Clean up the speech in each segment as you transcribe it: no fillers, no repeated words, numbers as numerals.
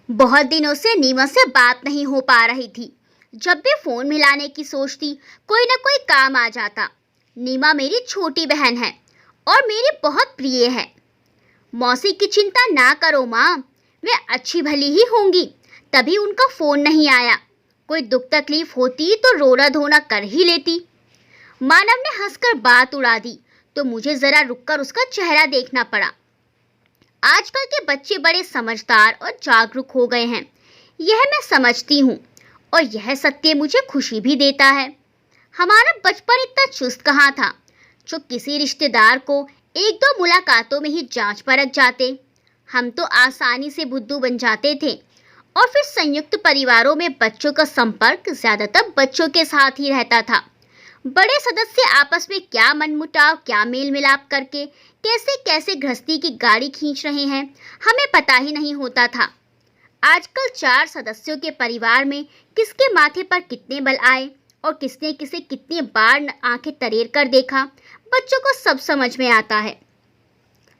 बहुत दिनों से नीमा से बात नहीं हो पा रही थी। जब भी फोन मिलाने की सोचती, कोई ना कोई काम आ जाता। नीमा मेरी छोटी बहन है और मेरी बहुत प्रिय है। मौसी की चिंता ना करो माँ, वे अच्छी भली ही होंगी, तभी उनका फोन नहीं आया। कोई दुख तकलीफ होती तो रोना धोना कर ही लेती। मानव ने हंसकर बात उड़ा दी तो मुझे जरा रुककर उसका चेहरा देखना पड़ा। आजकल के बच्चे बड़े समझदार और जागरूक हो गए हैं, यह मैं समझती हूँ, और यह सत्य मुझे खुशी भी देता है। हमारा बचपन इतना चुस्त कहाँ था, जो किसी रिश्तेदार को एक दो मुलाकातों में ही जांच परख जाते। हम तो आसानी से बुद्धू बन जाते थे, और फिर संयुक्त परिवारों में बच्चों का संपर्क ज्यादातर बच्चों के साथ ही रहता था। बड़े सदस्य आपस में क्या मनमुटाव, क्या मेल मिलाप करके कैसे कैसे गृहस्थी की गाड़ी खींच रहे हैं, हमें पता ही नहीं होता था। आजकल 4 सदस्यों के परिवार में किसके माथे पर कितने बल आए और किसने किसे कितनी बार आंखें तरेर कर देखा, बच्चों को सब समझ में आता है।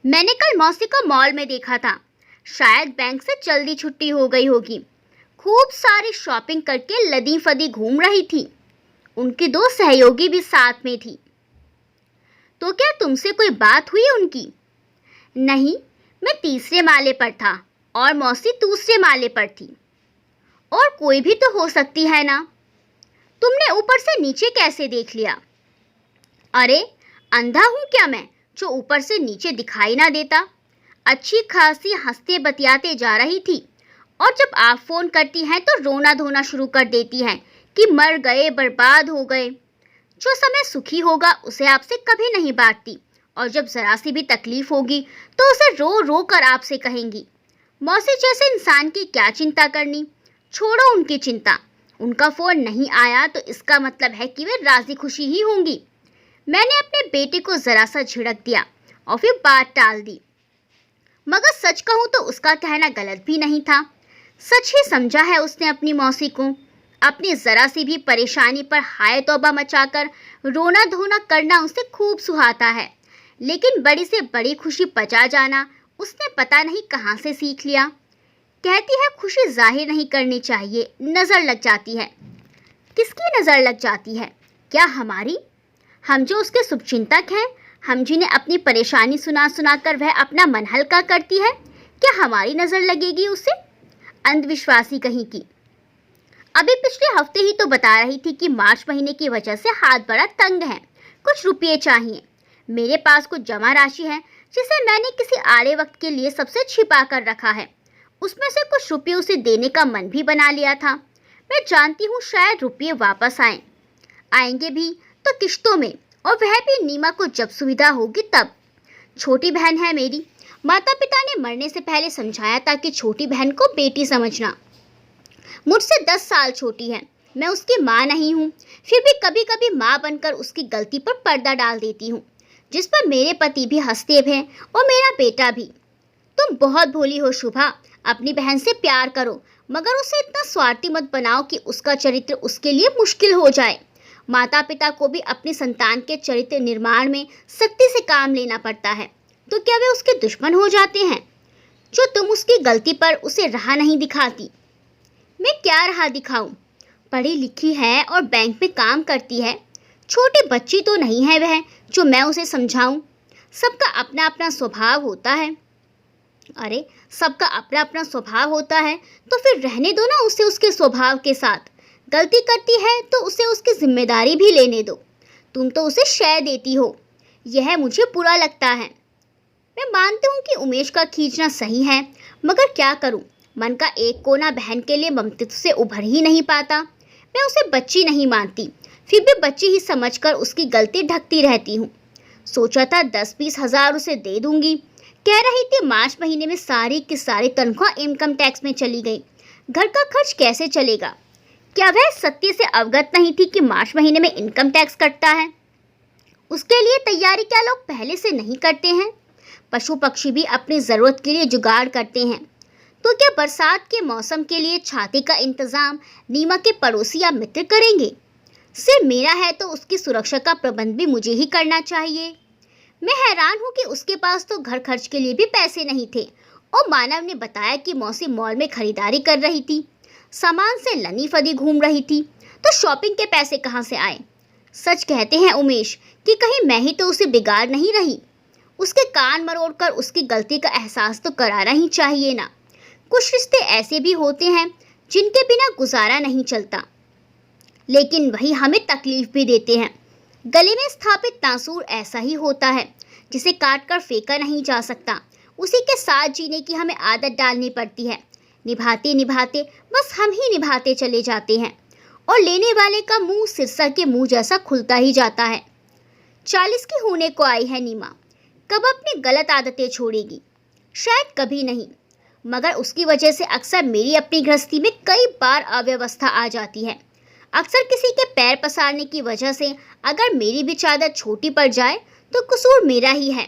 मैंने कल मौसी को मॉल में देखा था। शायद बैंक से जल्दी छुट्टी हो गई होगी। खूब सारी शॉपिंग करके लदी फदी घूम रही थी। उनकी 2 सहयोगी भी साथ में थी। तो क्या तुमसे कोई बात हुई उनकी? नहीं, मैं तीसरे माले पर था और मौसी दूसरे माले पर थी। और कोई भी तो हो सकती है ना? तुमने ऊपर से नीचे कैसे देख लिया? अरे, अंधा हूं क्या मैं, जो ऊपर से नीचे दिखाई ना देता? अच्छी खासी हंसते बतियाते जा रही थी, और जब आप फोन करती हैं तो रोना धोना शुरू कर देती हैं कि मर गए, बर्बाद हो गए। जो समय सुखी होगा उसे आपसे कभी नहीं बांटती, और जब जरा सी भी तकलीफ होगी तो उसे रो रो कर आपसे कहेंगी। मौसी जैसे इंसान की क्या चिंता करनी, छोड़ो उनकी चिंता। उनका फोन नहीं आया तो इसका मतलब है कि वे राजी खुशी ही होंगी। मैंने अपने बेटे को जरा सा झिड़क दिया और फिर बात टाल दी, मगर सच कहूँ तो उसका कहना गलत भी नहीं था। सच ही समझा है उसने अपनी मौसी को। अपनी जरा सी भी परेशानी पर हाय तौबा मचाकर रोना धोना करना उसे खूब सुहाता है, लेकिन बड़ी से बड़ी खुशी पचा जाना उसने पता नहीं कहाँ से सीख लिया। कहती है खुशी जाहिर नहीं करनी चाहिए, नजर लग जाती है। किसकी नजर लग जाती है? क्या हमारी? हम जो उसके शुभचिंतक हैं, हम जिन्हें अपनी परेशानी सुना सुना कर वह अपना मन हल्का करती है, क्या हमारी नजर लगेगी उसे? अंधविश्वासी कहीं की। अभी पिछले हफ्ते ही तो बता रही थी कि मार्च महीने की वजह से हाथ बड़ा तंग है, कुछ रुपये चाहिए। मेरे पास कुछ जमा राशि है जिसे मैंने किसी आड़े वक्त के लिए सबसे छिपा कर रखा है। उसमें से कुछ रुपये उसे देने का मन भी बना लिया था। मैं जानती हूँ शायद रुपये वापस आएंगे भी तो किश्तों में, और वह भी नीमा को जब सुविधा होगी तब। छोटी बहन है मेरी। माता पिता ने मरने से पहले समझाया था कि छोटी बहन को बेटी समझना। मुझसे 10 साल छोटी है, मैं उसकी माँ नहीं हूँ, फिर भी कभी कभी माँ बनकर उसकी गलती पर पर्दा डाल देती हूँ, जिस पर मेरे पति भी हंसते हैं और मेरा बेटा भी। तुम बहुत भोली हो शुभा, अपनी बहन से प्यार करो, मगर उसे इतना स्वार्थी मत बनाओ कि उसका चरित्र उसके लिए मुश्किल हो जाए। माता पिता को भी अपनी संतान के चरित्र निर्माण में सख्ती से काम लेना पड़ता है, तो क्या वे उसके दुश्मन हो जाते हैं? जो तुम उसकी गलती पर उसे राह नहीं दिखाती। मैं क्या राह दिखाऊं? पढ़ी लिखी है और बैंक में काम करती है। छोटी बच्ची तो नहीं है वह जो मैं उसे समझाऊं। सबका अपना अपना स्वभाव होता है। अरे, सबका अपना अपना स्वभाव होता है तो फिर रहने दो ना उसे उसके स्वभाव के साथ। गलती करती है तो उसे उसकी जिम्मेदारी भी लेने दो। तुम तो उसे शय देती हो, यह मुझे बुरा लगता है। मैं मानती हूँ कि उमेश का खींचना सही है, मगर क्या करूँ, मन का एक कोना बहन के लिए ममतित्व से उभर ही नहीं पाता। मैं उसे बच्ची नहीं मानती, फिर भी बच्ची ही समझकर उसकी गलती ढकती रहती हूँ। सोचा था 10-20 हज़ार उसे दे दूंगी। कह रही थी मार्च महीने में सारी की सारी तनख्वाह इनकम टैक्स में चली गई, घर का खर्च कैसे चलेगा? क्या वह सत्य से अवगत नहीं थी कि मार्च महीने में इनकम टैक्स कटता है? उसके लिए तैयारी क्या लोग पहले से नहीं करते हैं? पशु पक्षी भी अपनी ज़रूरत के लिए जुगाड़ करते हैं, तो क्या बरसात के मौसम के लिए छाते का इंतजाम नीमा के पड़ोसी या मित्र करेंगे? सिर मेरा है तो उसकी सुरक्षा का प्रबंध भी मुझे ही करना चाहिए। मैं हैरान हूँ कि उसके पास तो घर खर्च के लिए भी पैसे नहीं थे, और मानव ने बताया कि मौसी मॉल में खरीदारी कर रही थी, सामान से लनी फदी घूम रही थी, तो शॉपिंग के पैसे कहाँ से आए। सच कहते हैं उमेश कि कहीं मैं ही तो उसे बिगाड़ नहीं रही। उसके कान मरोड़कर उसकी गलती का एहसास तो कराना ही चाहिए ना। कुछ रिश्ते ऐसे भी होते हैं जिनके बिना गुजारा नहीं चलता, लेकिन वही हमें तकलीफ भी देते हैं। गले में स्थापित नासूर ऐसा ही होता है जिसे काट कर फेंका नहीं जा सकता। उसी के साथ जीने की हमें आदत डालनी पड़ती है। निभाते निभाते बस हम ही निभाते चले जाते हैं और लेने वाले का मुंह सिरसा के मुंह जैसा खुलता ही जाता है। 40 की होने को आई है नीमा। कब अपनी गलत आदतें छोड़ेगी? शायद कभी नहीं, मगर उसकी वजह से अक्सर मेरी अपनी गृहस्थी में कई बार अव्यवस्था आ जाती है। अक्सर किसी के पैर पसारने की वजह से अगर मेरी भी चादर छोटी पड़ जाए तो कसूर मेरा ही है।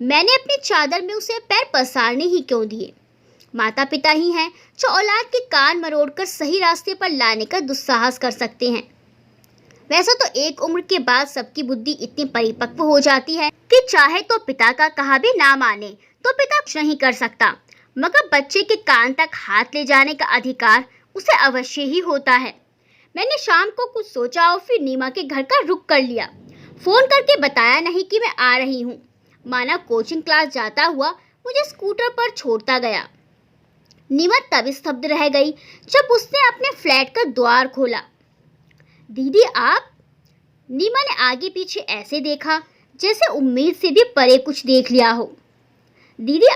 मैंने अपनी चादर में उसे पैर पसारने ही क्यों दिए? माता पिता ही हैं जो औलाद के कान मरोड़कर सही रास्ते पर लाने का दुस्साहस कर सकते हैं। वैसे तो एक उम्र के बाद सबकी बुद्धि इतनी परिपक्व हो जाती है कि चाहे तो पिता का कहा भी ना माने तो पिता कुछ नहीं कर सकता, मगर बच्चे के कान तक हाथ ले जाने का अधिकार उसे अवश्य ही होता है। मैंने शाम को कुछ सोचा और फिर नीमा के घर का रुख कर लिया। फोन करके बताया नहीं कि मैं आ रही हूँ। मानव कोचिंग क्लास जाता हुआ मुझे स्कूटर पर छोड़ता गया। नीमा तब स्तब्ध रह गई जब उसने अपने फ्लैट का द्वार खोला। दीदी आप? नीमा ने आगे पीछे ऐसे देखा जैसे उम्मीद से भी परे कुछ देख लिया हो। दीदी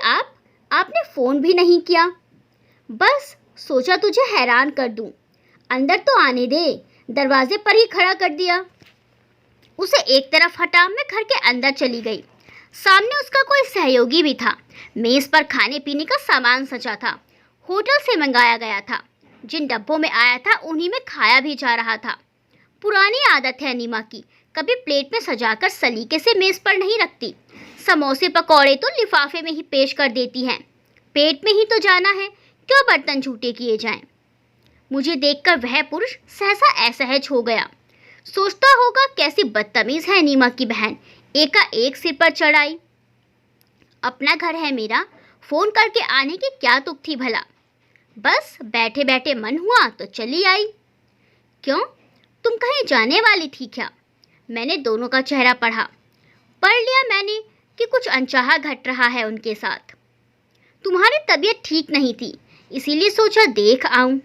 आपने फोन भी नहीं किया। बस सोचा तुझे हैरान कर दूं। अंदर तो आने दे, दरवाजे पर ही खड़ा कर दिया। उसे एक तरफ हटा, मैं घर के अंदर चली गई। सामने उसका कोई सहयोगी भी था। मेज पर खाने पीने का सामान सजा था। होटल से मंगाया गया था। जिन डब्बों में आया था उन्हीं में खाया भी जा रहा था। पुरानी आदत है नीमा की, कभी प्लेट में सजाकर सलीके से मेज पर नहीं रखती। समोसे पकौड़े तो लिफाफे में ही पेश कर देती हैं। पेट में ही तो जाना है, क्यों बर्तन झूठे किए जाएं। मुझे देखकर वह पुरुष सहसा असहज हो गया। सोचता होगा कैसी बदतमीज है नीमा की बहन, एकाएक सिर पर चढ़ाई। अपना घर है मेरा, फोन करके आने की क्या तुक थी भला। बस बैठे बैठे मन हुआ तो चली आई। क्यों, तुम कहीं जाने वाली थी क्या? मैंने दोनों का चेहरा पढ़ लिया मैंने कि कुछ अनचाहा घट रहा है उनके साथ। तुम्हारी तबीयत ठीक नहीं थी, इसीलिए सोचा देख आऊं।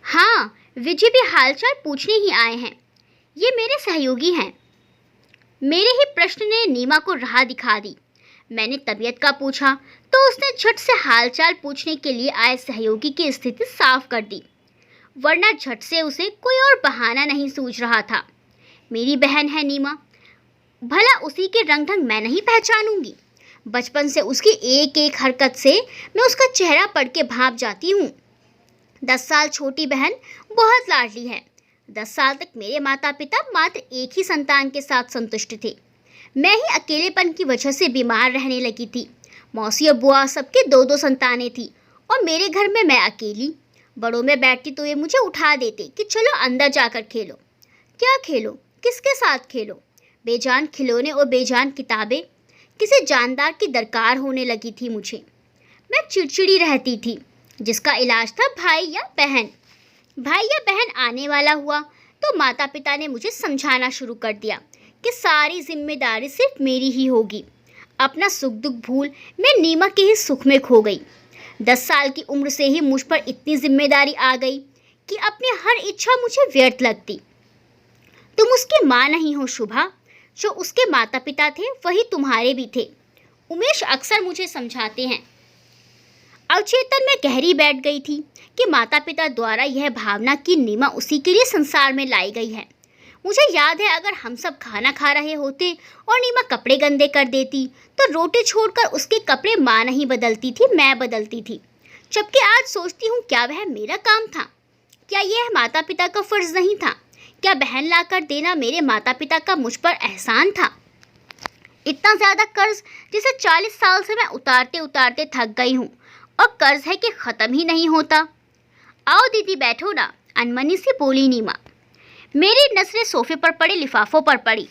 हाँ, विजय भी हालचाल पूछने ही आए हैं। ये मेरे सहयोगी हैं। मेरे ही प्रश्न ने नीमा को राह दिखा दी। मैंने तबीयत का पूछा तो उसने झट से हालचाल पूछने के लिए आए सहयोगी की स्थिति साफ कर दी, वरना झट से उसे कोई और बहाना नहीं सूझ रहा था। मेरी बहन है नीमा, भला उसी के रंग ढंग मैं नहीं पहचानूंगी? बचपन से उसकी एक एक हरकत से मैं उसका चेहरा पढ़ के भांप जाती हूँ। 10 साल छोटी बहन बहुत लाडली है। 10 साल तक मेरे माता पिता मात्र एक ही संतान के साथ संतुष्ट थे। मैं ही अकेलेपन की वजह से बीमार रहने लगी थी। मौसी और बुआ सबके 2-2 संतानें थी और मेरे घर में मैं अकेली। बड़ों में बैठती तो ये मुझे उठा देते कि चलो अंदर जाकर खेलो। क्या खेलो, किसके साथ खेलो? बेजान खिलौने और बेजान किताबें, किसी जानदार की दरकार होने लगी थी मुझे। मैं चिड़चिड़ी रहती थी, जिसका इलाज था भाई या बहन आने वाला हुआ तो माता पिता ने मुझे समझाना शुरू कर दिया कि सारी जिम्मेदारी सिर्फ मेरी ही होगी। अपना सुख दुख भूल मैं नीमा के ही सुख में खो गई। 10 साल की उम्र से ही मुझ पर इतनी जिम्मेदारी आ गई कि अपनी हर इच्छा मुझे व्यर्थ लगती। तुम उसकी माँ नहीं हो शुभा, जो उसके माता पिता थे वही तुम्हारे भी थे। उमेश अक्सर मुझे समझाते हैं। अवचेतन में गहरी बैठ गई थी कि माता पिता द्वारा यह भावना कि नीमा उसी के लिए संसार में लाई गई है। मुझे याद है अगर हम सब खाना खा रहे होते और नीमा कपड़े गंदे कर देती तो रोटी छोड़कर उसके कपड़े माँ नहीं बदलती थी, मैं बदलती थी। जबकि आज सोचती हूँ क्या वह मेरा काम था? क्या यह माता पिता का फर्ज नहीं था? क्या बहन लाकर देना मेरे माता पिता का मुझ पर एहसान था? इतना ज़्यादा कर्ज जिसे 40 साल से मैं उतारते उतारते थक गई हूँ, और कर्ज है कि ख़त्म ही नहीं होता। आओ दीदी बैठो ना, अनमनी से बोली नीमा। मेरी नजरें सोफे पर पड़े लिफाफों पर पड़ी।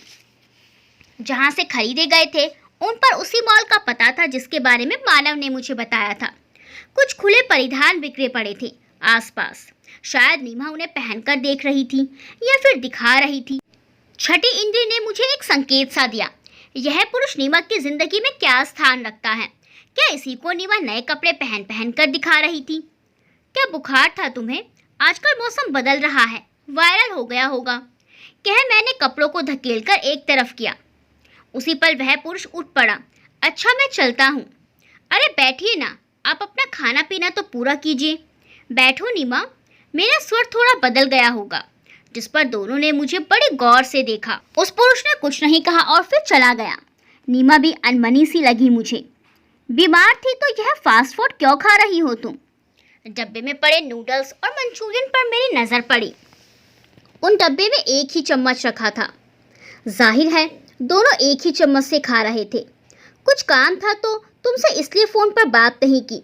जहाँ से खरीदे गए थे उन पर उसी मॉल का पता था जिसके बारे में मानव ने मुझे बताया था। कुछ खुले परिधान बिखरे पड़े थे आसपास। शायद नीमा उन्हें पहनकर देख रही थी या फिर दिखा रही थी। छठी इंद्री ने मुझे एक संकेत सा दिया। यह पुरुष नीमा की जिंदगी में क्या स्थान रखता है? क्या इसी को नीमा नए कपड़े पहन पहन कर दिखा रही थी? क्या बुखार था तुम्हें? आजकल मौसम बदल रहा है, वायरल हो गया होगा। कह मैंने कपड़ों को धकेलकर एक तरफ किया। उसी पल वह पुरुष उठ पड़ा। अच्छा मैं चलता हूँ। अरे बैठिए ना, आप अपना खाना पीना तो पूरा कीजिए। बैठो नीमा। मेरा स्वर थोड़ा बदल गया होगा, जिस पर दोनों ने मुझे बड़े गौर से देखा। उस पुरुष ने कुछ नहीं कहा और फिर चला गया। नीमा भी अनमनी सी लगी मुझे। बीमार थी तो यह फास्ट फूड क्यों खा रही हो तुम? डब्बे में पड़े नूडल्स और मंचूरियन पर मेरी नजर पड़ी। उन डब्बे में एक ही चम्मच रखा था। जाहिर है दोनों एक ही चम्मच से खा रहे थे। कुछ काम था तो तुमसे इसलिए फोन पर बात नहीं की।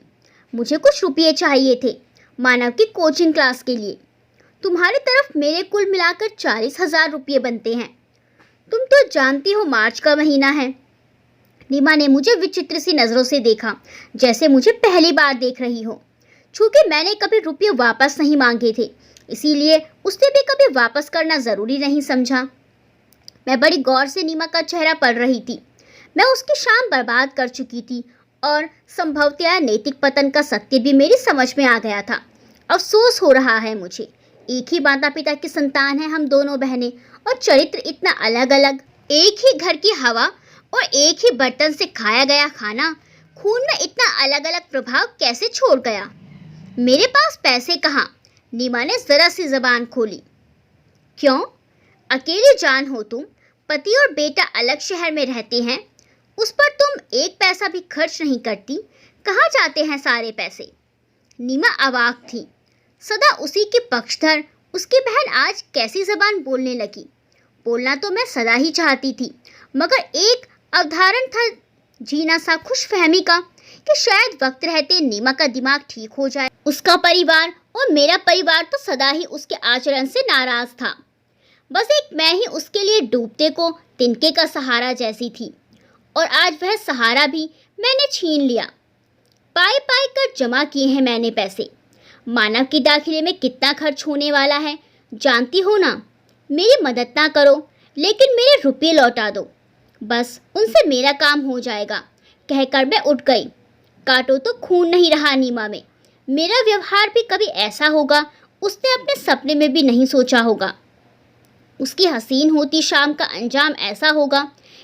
मुझे कुछ रुपये चाहिए थे मानव की कोचिंग क्लास के लिए। तुम्हारी तरफ मेरे कुल मिलाकर 40,000 रुपये बनते हैं। तुम तो जानती हो मार्च का महीना है। नीमा ने मुझे विचित्र सी नज़रों से देखा, जैसे मुझे पहली बार देख रही हो। चूँकि मैंने कभी रुपये वापस नहीं मांगे थे, इसीलिए उसने भी कभी वापस करना ज़रूरी नहीं समझा। मैं बड़ी गौर से नीमा का चेहरा पढ़ रही थी। मैं उसकी शाम बर्बाद कर चुकी थी और संभवतः नैतिक पतन का सत्य भी मेरी समझ में आ गया था। अफसोस हो रहा है मुझे। एक ही माता पिता की संतान है हम दोनों बहनें, और चरित्र इतना अलग अलग। एक ही घर की हवा और एक ही बर्तन से खाया गया खाना खून में इतना अलग अलग प्रभाव कैसे छोड़ गया? मेरे पास पैसे कहाँ? नीमा ने जरा सी जबान खोली। क्यों? अकेली जान हो तुम, पति और बेटा अलग शहर में रहते हैं, उस पर तुम एक पैसा भी खर्च नहीं करती। कहाँ जाते हैं सारे पैसे? नीमा अवाक थी। सदा उसी की पक्षधर उसकी बहन आज कैसी जबान बोलने लगी? बोलना तो मैं सदा ही चाहती थी, मगर एक अवधारण था जीना सा खुशफहमी का कि शायद वक्त रहते नीमा का दिमाग ठीक हो जाए। उसका परिवार और मेरा परिवार तो सदा ही उसके आचरण से नाराज था। बस एक मैं ही उसके लिए डूबते को तिनके का सहारा जैसी थी, और आज वह सहारा भी मैंने छीन लिया। पाई पाई कर जमा किए हैं मैंने पैसे। मानव की दाखिले में कितना खर्च होने वाला है जानती हो ना। मेरी मदद ना करो, लेकिन मेरे रुपये लौटा दो, बस उनसे मेरा काम हो जाएगा। कहकर मैं उठ गई। काटो तो खून नहीं रहा नीमा में। मेरा व्यवहार भी कभी ऐसा होगा उसने अपने सपने में भी नहीं सोचा होगा। उसकी हसीन होती शाम का अंजाम ऐसा होगा,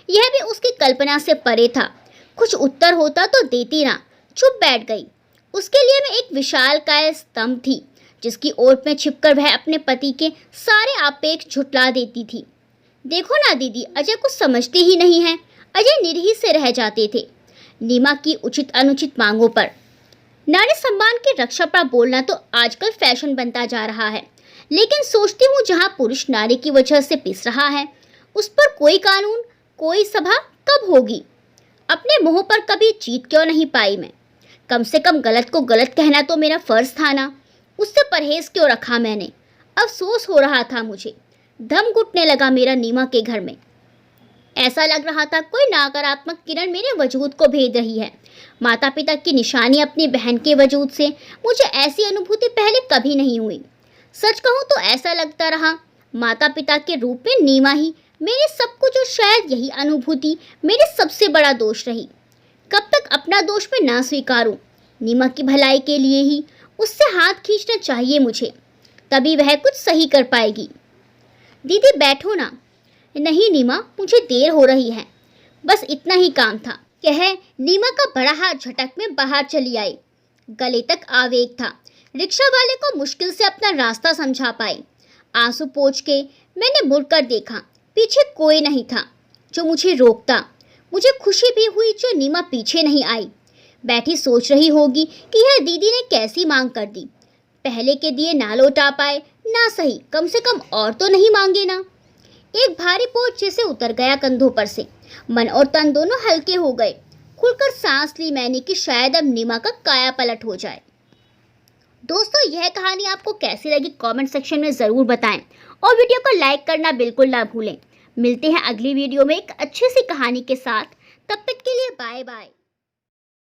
यह भी उसकी कल्पना से परे था। कुछ उत्तर होता तो देती ना, चुप बैठ गई। उसके लिए मैं एक विशालकाय स्तंभ थी, जिसकी ओट में छिपकर वह अपने पति के सारे आपेक्ष झुठला देती थी। देखो ना दीदी, अजय कुछ समझते ही नहीं है। अजय निरीह से रह जाते थे नीमा की उचित अनुचित मांगों पर। नारी सम्मान की रक्षा पर बोलना तो आजकल फैशन बनता जा रहा है, लेकिन सोचती हूँ जहाँ पुरुष नारी की वजह से पिस रहा है, उस पर कोई कानून, कोई सभा कब होगी? अपने मुंह पर कभी जीत क्यों नहीं पाई मैं? कम से कम गलत को गलत कहना तो मेरा फर्ज था ना। उससे परहेज क्यों रखा मैंने? अफसोस हो रहा था मुझे। दम घुटने लगा मेरा नीमा के घर में। ऐसा लग रहा था कोई नकारात्मक किरण मेरे वजूद को भेद रही है। माता पिता की निशानी अपनी बहन के वजूद से मुझे ऐसी अनुभूति पहले कभी नहीं हुई। सच कहूँ तो ऐसा लगता रहा माता पिता के रूप में नीमा ही मेरे सब कुछ, और शायद यही अनुभूति मेरे सबसे बड़ा दोष रही। कब तक अपना दोष मैं ना स्वीकारूं? नीमा की भलाई के लिए ही उससे हाथ खींचना चाहिए मुझे, तभी वह कुछ सही कर पाएगी। दीदी बैठो ना। नहीं नीमा, मुझे देर हो रही है, बस इतना ही काम था। कह नीमा का बड़ा हाथ झटक में बाहर चली आई। गले तक आवेग था। रिक्शा वाले को मुश्किल से अपना रास्ता समझा पाई। आंसू पोंछ के मैंने मुड़कर देखा, पीछे कोई नहीं था जो मुझे रोकता। मुझे खुशी भी हुई जो नीमा पीछे नहीं आई। बैठी सोच रही होगी कि यह दीदी ने कैसी मांग कर दी। पहले के दिए ना लौटा पाए ना सही, कम से कम और तो नहीं मांगे ना। एक भारी बोझ जैसे उतर गया कंधों पर से। मन और तन दोनों हल्के हो गए। खुलकर सांस ली मैंने कि शायद अब नीमा का काया पलट हो जाए। दोस्तों, यह कहानी आपको कैसी लगी कमेंट सेक्शन में ज़रूर बताएं, और वीडियो को लाइक करना बिल्कुल ना भूलें। मिलते हैं अगली वीडियो में एक अच्छी सी कहानी के साथ। तब तक के लिए बाय बाय।